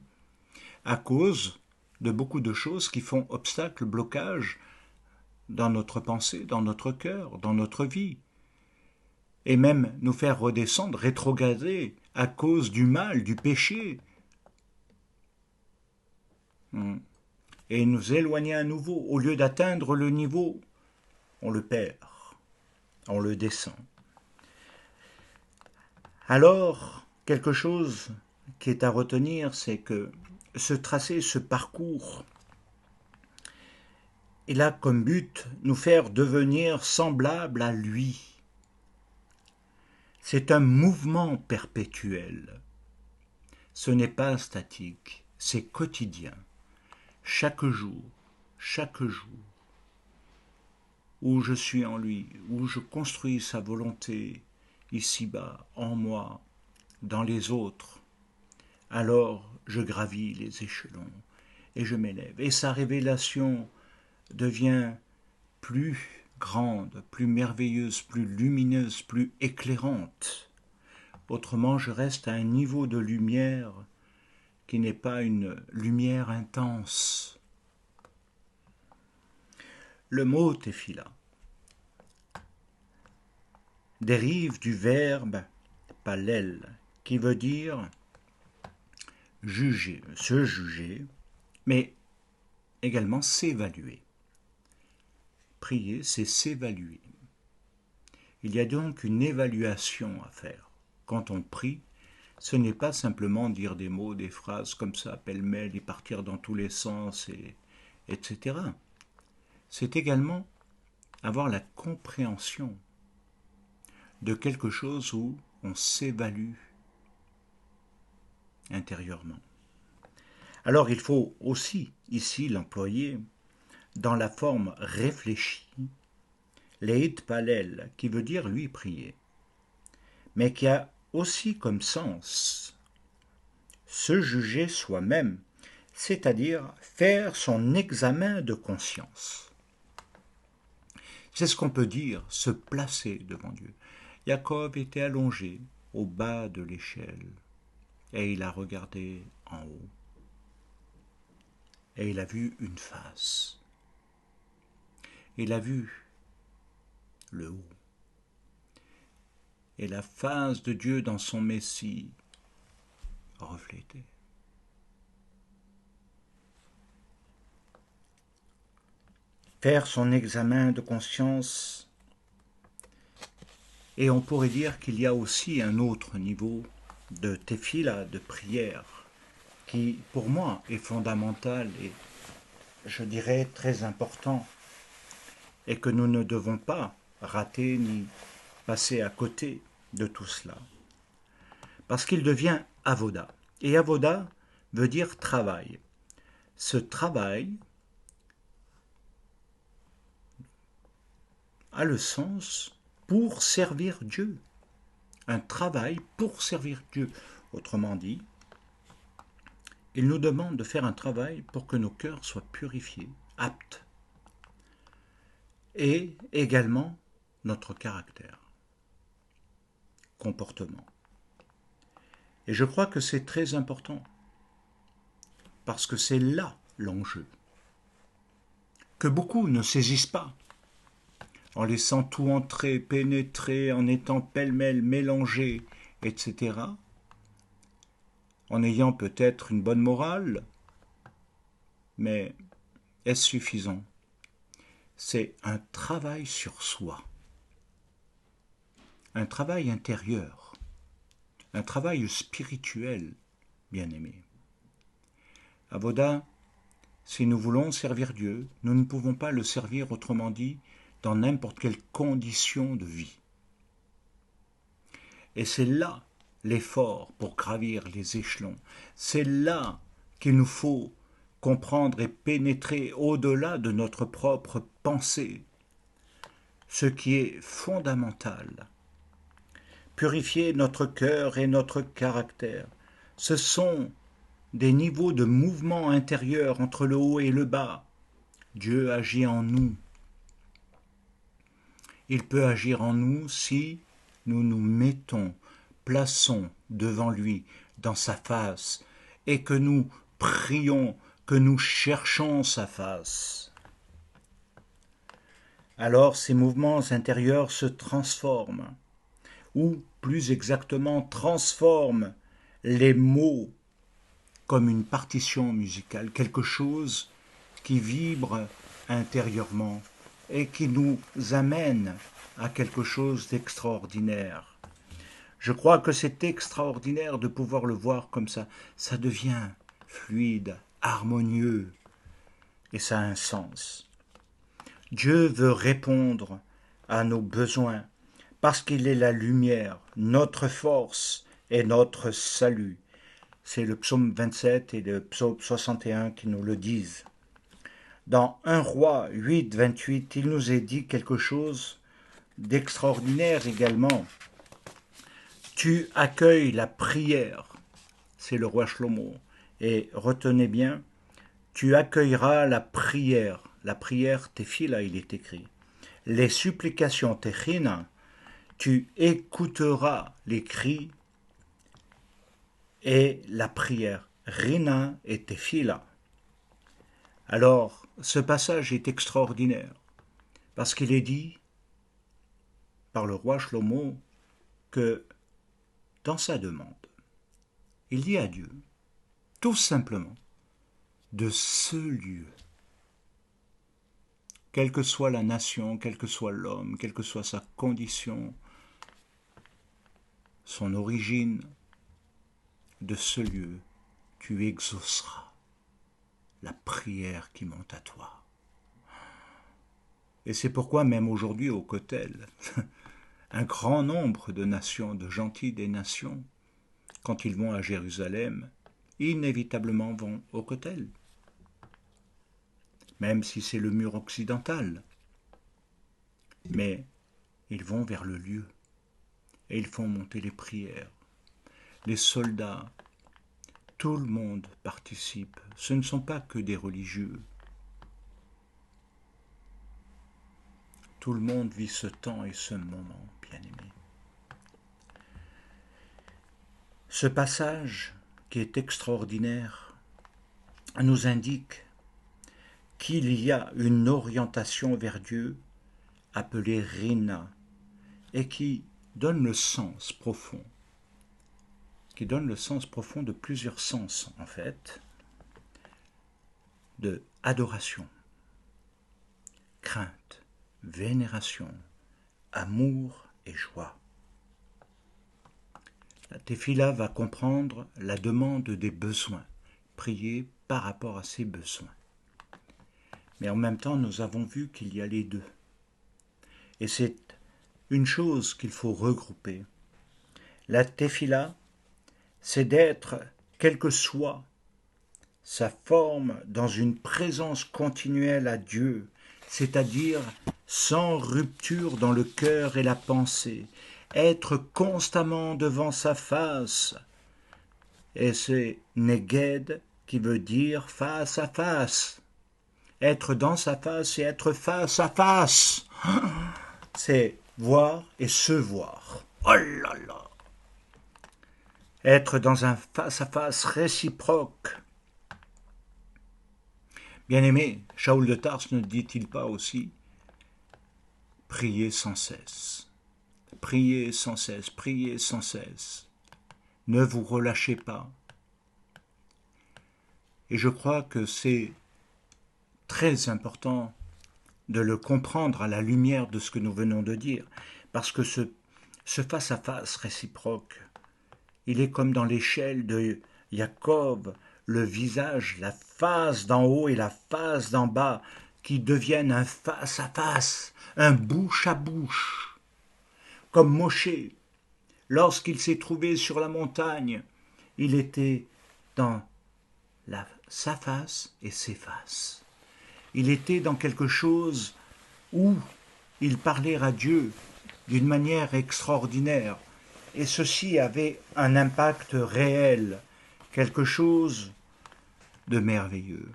à cause de beaucoup de choses qui font obstacle, blocage dans notre pensée, dans notre cœur, dans notre vie, et même nous faire redescendre, rétrograder à cause du mal, du péché, et nous éloigner à nouveau. Au lieu d'atteindre le niveau, on le perd, on le descend. Alors, quelque chose qui est à retenir, c'est que ce tracé, ce parcours, il a comme but nous faire devenir semblables à lui. C'est un mouvement perpétuel. Ce n'est pas statique, c'est quotidien. Chaque jour, où je suis en lui, où je construis sa volonté, ici-bas, en moi, dans les autres, alors je gravis les échelons et je m'élève. Et sa révélation devient plus grande, plus merveilleuse, plus lumineuse, plus éclairante. Autrement, je reste à un niveau de lumière qui n'est pas une lumière intense. Le mot tefila dérive du verbe palel, qui veut dire juger, se juger, mais également s'évaluer. Prier, c'est s'évaluer. Il y a donc une évaluation à faire. Quand on prie, ce n'est pas simplement dire des mots, des phrases comme ça, pêle-mêle, et partir dans tous les sens, etc. C'est également avoir la compréhension de quelque chose où on s'évalue intérieurement. Alors il faut aussi ici l'employer dans la forme réfléchie, leit palel, qui veut dire lui prier, mais qui a aussi comme sens se juger soi-même, c'est-à-dire faire son examen de conscience. C'est ce qu'on peut dire, se placer devant Dieu. Jacob était allongé au bas de l'échelle et il a regardé en haut. Et il a vu une face. Il a vu le haut. Et la face de Dieu dans son Messie reflétée. Faire son examen de conscience, et on pourrait dire qu'il y a aussi un autre niveau de tefila, de prière, qui pour moi est fondamental et je dirais très important, et que nous ne devons pas rater ni passer à côté de tout cela. Parce qu'il devient avoda. Et avoda veut dire travail. Ce travail a le sens pour servir Dieu. Un travail pour servir Dieu. Autrement dit, il nous demande de faire un travail pour que nos cœurs soient purifiés, aptes. Et également notre caractère, comportement. Et je crois que c'est très important, parce que c'est là l'enjeu, que beaucoup ne saisissent pas, en laissant tout entrer, pénétrer, en étant pêle-mêle mélangé, etc., en ayant peut-être une bonne morale, mais est-ce suffisant? C'est un travail sur soi, un travail intérieur, un travail spirituel, bien-aimé. Avoda, si nous voulons servir Dieu, nous ne pouvons pas le servir, autrement dit, dans n'importe quelle condition de vie. Et c'est là l'effort pour gravir les échelons. C'est là qu'il nous faut comprendre et pénétrer au-delà de notre propre pensée, ce qui est fondamental. Purifier notre cœur et notre caractère, ce sont des niveaux de mouvement intérieur entre le haut et le bas. Dieu agit en nous. Il peut agir en nous si nous nous mettons, plaçons devant lui, dans sa face, et que nous prions, que nous cherchons sa face. Alors ces mouvements intérieurs se transforment, ou plus exactement transforment les mots comme une partition musicale, quelque chose qui vibre intérieurement et qui nous amène à quelque chose d'extraordinaire. Je crois que c'est extraordinaire de pouvoir le voir comme ça. Ça devient fluide, harmonieux, et ça a un sens. Dieu veut répondre à nos besoins parce qu'il est la lumière, notre force et notre salut. C'est le psaume 27 et le psaume 61 qui nous le disent. Dans 1 Roi 8, 28, il nous est dit quelque chose d'extraordinaire également. Tu accueilles la prière, c'est le roi Shlomo. Et retenez bien, tu accueilleras la prière tefila, il est écrit. Les supplications techina, tu écouteras les cris et la prière, rina et tefila. Alors, ce passage est extraordinaire, parce qu'il est dit par le roi Shlomo que dans sa demande, il dit à Dieu, tout simplement, de ce lieu, quelle que soit la nation, quel que soit l'homme, quelle que soit sa condition, son origine, de ce lieu, tu exauceras la prière qui monte à toi. Et c'est pourquoi même aujourd'hui au Kotel, un grand nombre de nations, de gentils des nations, quand ils vont à Jérusalem, inévitablement vont au Kotel. Même si c'est le mur occidental. Mais ils vont vers le lieu et ils font monter les prières. Les soldats, tout le monde participe. Ce ne sont pas que des religieux. Tout le monde vit ce temps et ce moment, bien-aimé. Ce passage, qui est extraordinaire, nous indique qu'il y a une orientation vers Dieu appelée Rina et qui donne le sens profond, de plusieurs sens en fait, de adoration, crainte, vénération, amour et joie. La tefila va comprendre la demande des besoins, prier par rapport à ses besoins. Mais en même temps, nous avons vu qu'il y a les deux. Et c'est une chose qu'il faut regrouper. La tefila, c'est d'être, quelle que soit sa forme, dans une présence continuelle à Dieu, c'est-à-dire sans rupture dans le cœur et la pensée, être constamment devant sa face. Et c'est neged qui veut dire face à face. Être dans sa face et être face à face. C'est voir et se voir. Oh là là! être dans un face-à-face réciproque. Bien-aimé, Shaoul de Tarse ne dit-il pas aussi priez sans cesse, priez sans cesse, priez sans cesse, ne vous relâchez pas. Et je crois que c'est très important de le comprendre à la lumière de ce que nous venons de dire, parce que ce face-à-face réciproque, il est comme dans l'échelle de Jacob, le visage, la face d'en haut et la face d'en bas, qui deviennent un face-à-face, un bouche à bouche. Comme Moshe, lorsqu'il s'est trouvé sur la montagne, il était dans sa face et ses faces. Il était dans quelque chose où il parlait à Dieu d'une manière extraordinaire. Et ceci avait un impact réel, quelque chose de merveilleux.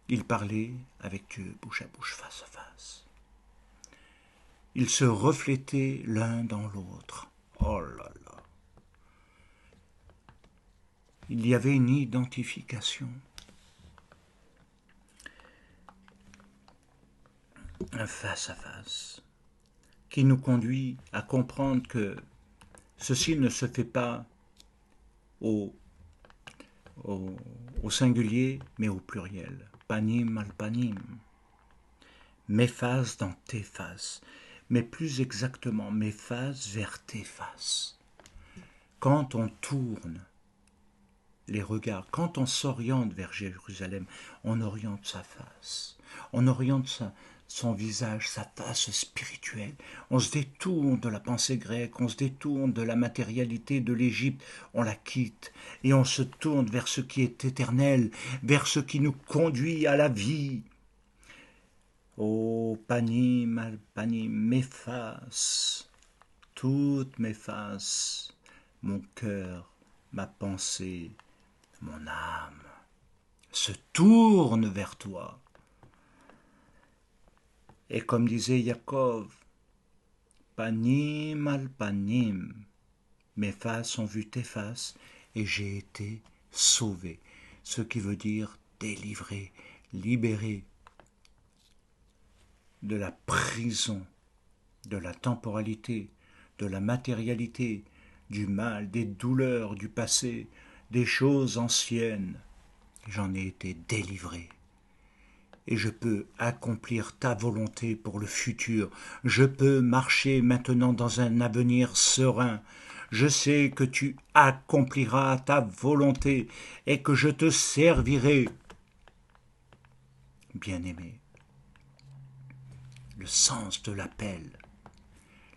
Il parlait avec Dieu bouche à bouche, face à face. Ils se reflétaient l'un dans l'autre. Oh là là. Il y avait une identification. Un face à face qui nous conduit à comprendre que ceci ne se fait pas au, au singulier, mais au pluriel. Panim al panim. Mes faces dans tes faces. Mais plus exactement, mes faces vers tes faces. Quand on tourne les regards, quand on s'oriente vers Jérusalem, on oriente sa face. On oriente son visage, sa face spirituelle. On se détourne de la pensée grecque, on se détourne de la matérialité de l'Égypte, on la quitte et on se tourne vers ce qui est éternel, vers ce qui nous conduit à la vie. Oh, panim al panim, mes faces, toutes mes faces, mon cœur, ma pensée, mon âme, se tourne vers toi. Et comme disait Jacob, panim al panim, mes faces ont vu tes faces et j'ai été sauvé. Ce qui veut dire délivré, libéré de la prison, de la temporalité, de la matérialité, du mal, des douleurs du passé, des choses anciennes. J'en ai été délivré. Et je peux accomplir ta volonté pour le futur. Je peux marcher maintenant dans un avenir serein. Je sais que tu accompliras ta volonté et que je te servirai. Bien-aimé, le sens de l'appel,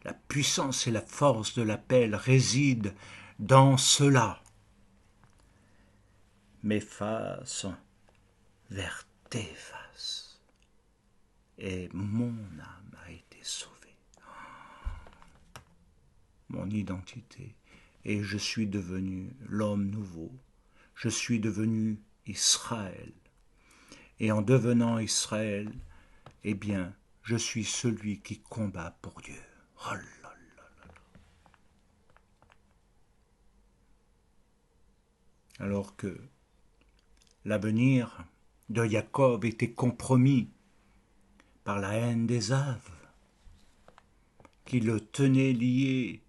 la puissance et la force de l'appel résident dans cela. Mes faces vers tes faces. Et mon âme a été sauvée. Mon identité. Et je suis devenu l'homme nouveau. Je suis devenu Israël. Et en devenant Israël, eh bien, je suis celui qui combat pour Dieu. Oh là là là. Alors que l'avenir de Jacob était compromis par la haine d'Ésav, qui le tenait lié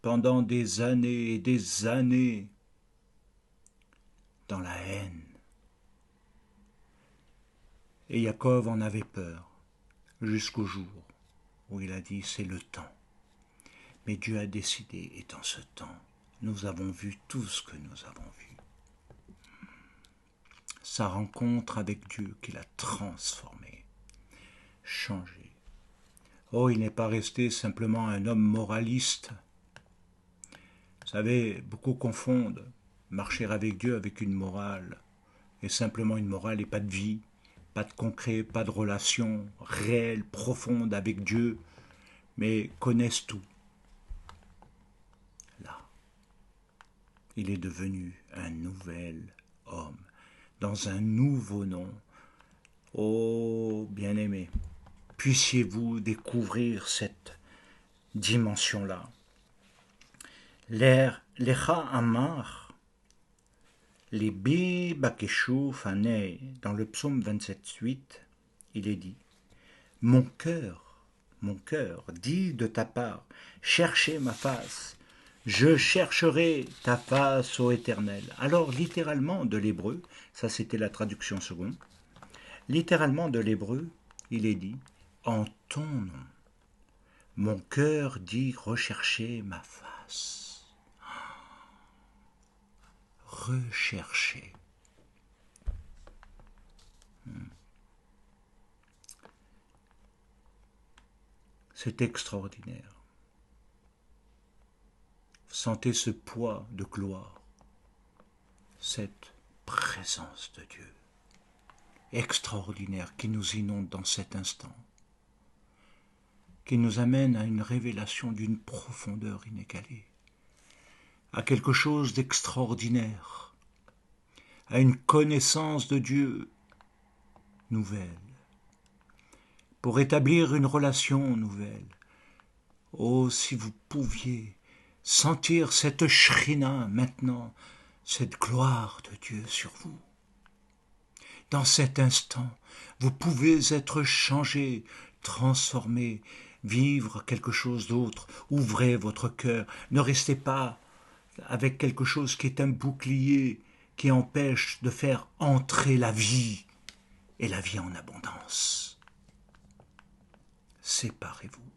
pendant des années et des années dans la haine. Et Jacob en avait peur jusqu'au jour où il a dit c'est le temps. Mais Dieu a décidé, et dans ce temps, nous avons vu tout ce que nous avons vu. Sa rencontre avec Dieu qui l'a transformé, changé. Oh, il n'est pas resté simplement un homme moraliste. Vous savez, beaucoup confondent marcher avec Dieu avec une morale, et simplement une morale et pas de vie, pas de concret, pas de relation réelle, profonde avec Dieu, mais connaissent tout. Là, il est devenu un nouvel homme, dans un nouveau nom. Oh, bien-aimé, puissiez-vous découvrir cette dimension-là. Lecha Amar, Libi Bakeshu Fanei, dans le psaume 27,8, il est dit: mon cœur, dit de ta part, cherchez ma face, je chercherai ta face, ô Éternel. Alors, littéralement de l'hébreu, ça c'était la traduction seconde, littéralement de l'hébreu, il est dit: en ton nom, mon cœur dit rechercher ma face. Rechercher. C'est extraordinaire. Sentez ce poids de gloire, cette présence de Dieu extraordinaire qui nous inonde dans cet instant, qui nous amène à une révélation d'une profondeur inégalée, à quelque chose d'extraordinaire, à une connaissance de Dieu nouvelle, pour établir une relation nouvelle. Oh, si vous pouviez sentir cette shrina maintenant, cette gloire de Dieu sur vous. Dans cet instant, vous pouvez être changé, transformé, vivre quelque chose d'autre. Ouvrez votre cœur, ne restez pas avec quelque chose qui est un bouclier qui empêche de faire entrer la vie et la vie en abondance. Séparez-vous.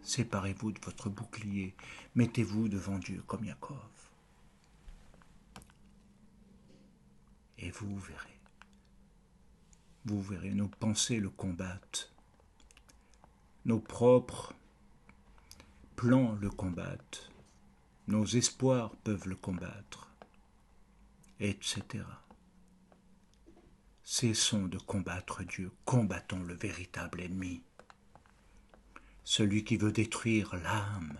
Séparez-vous de votre bouclier. Mettez-vous devant Dieu comme Jacob. Et vous verrez. Vous verrez, nos pensées le combattent. Nos propres plans le combattent. Nos espoirs peuvent le combattre. Etc. Cessons de combattre Dieu. Combattons le véritable ennemi. Celui qui veut détruire l'âme.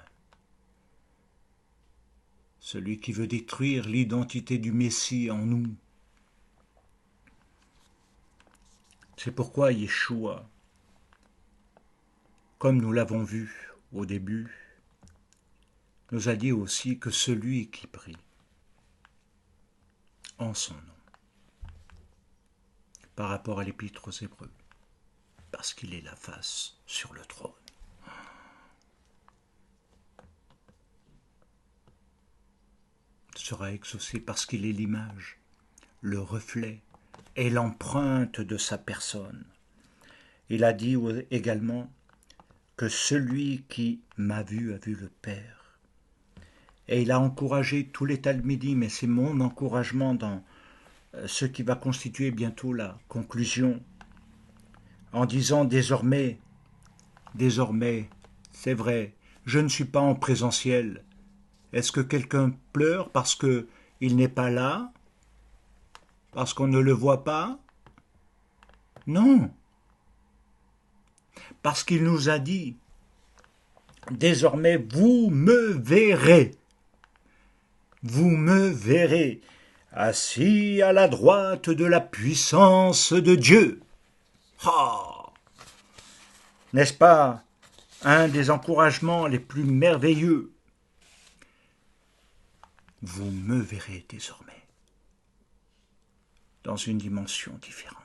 Celui qui veut détruire l'identité du Messie en nous. C'est pourquoi Yeshua, comme nous l'avons vu au début, nous a dit aussi que celui qui prie en son nom, par rapport à l'épître aux Hébreux, parce qu'il est la face sur le trône. Sera exaucé parce qu'il est l'image, le reflet et l'empreinte de sa personne. Il a dit également que celui qui m'a vu a vu le Père. Et il a encouragé tous les Talmidim, et c'est mon encouragement dans ce qui va constituer bientôt la conclusion, en disant désormais, c'est vrai, je ne suis pas en présentiel. Est-ce que quelqu'un pleure parce qu'il n'est pas là? Parce qu'on ne le voit pas? Non. Parce qu'il nous a dit, désormais vous me verrez. Vous me verrez, assis à la droite de la puissance de Dieu. Ah! N'est-ce pas un des encouragements les plus merveilleux? Vous me verrez désormais dans une dimension différente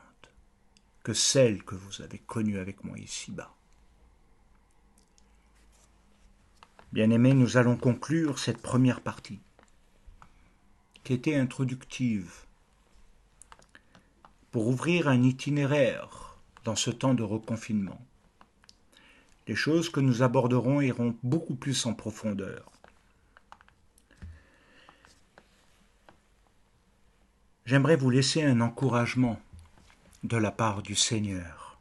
que celle que vous avez connue avec moi ici-bas. Bien-aimés, nous allons conclure cette première partie qui était introductive pour ouvrir un itinéraire dans ce temps de reconfinement. Les choses que nous aborderons iront beaucoup plus en profondeur. J'aimerais vous laisser un encouragement de la part du Seigneur,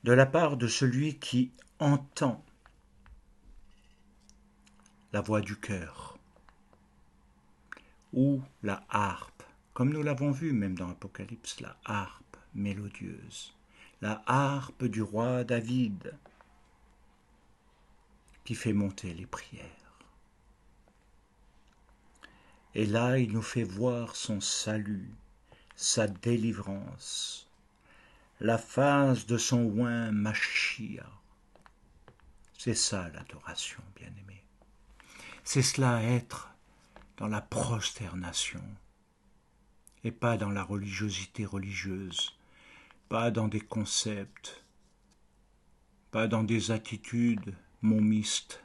de la part de celui qui entend la voix du cœur, ou la harpe, comme nous l'avons vu même dans l'Apocalypse, la harpe mélodieuse, la harpe du roi David, qui fait monter les prières. Et là, il nous fait voir son salut, sa délivrance, la face de son oint Mashiach. C'est ça l'adoration, bien-aimé. C'est cela être dans la prosternation et pas dans la religiosité religieuse, pas dans des concepts, pas dans des attitudes momistes,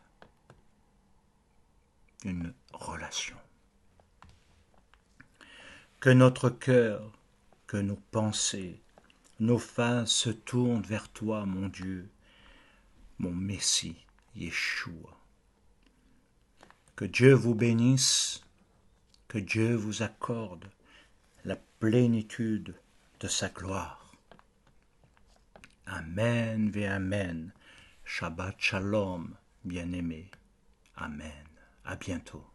une relation. Que notre cœur, que nos pensées, nos faces se tournent vers toi, mon Dieu, mon Messie, Yeshua. Que Dieu vous bénisse, que Dieu vous accorde la plénitude de sa gloire. Amen et Amen. Shabbat Shalom, bien-aimés. Amen. À bientôt.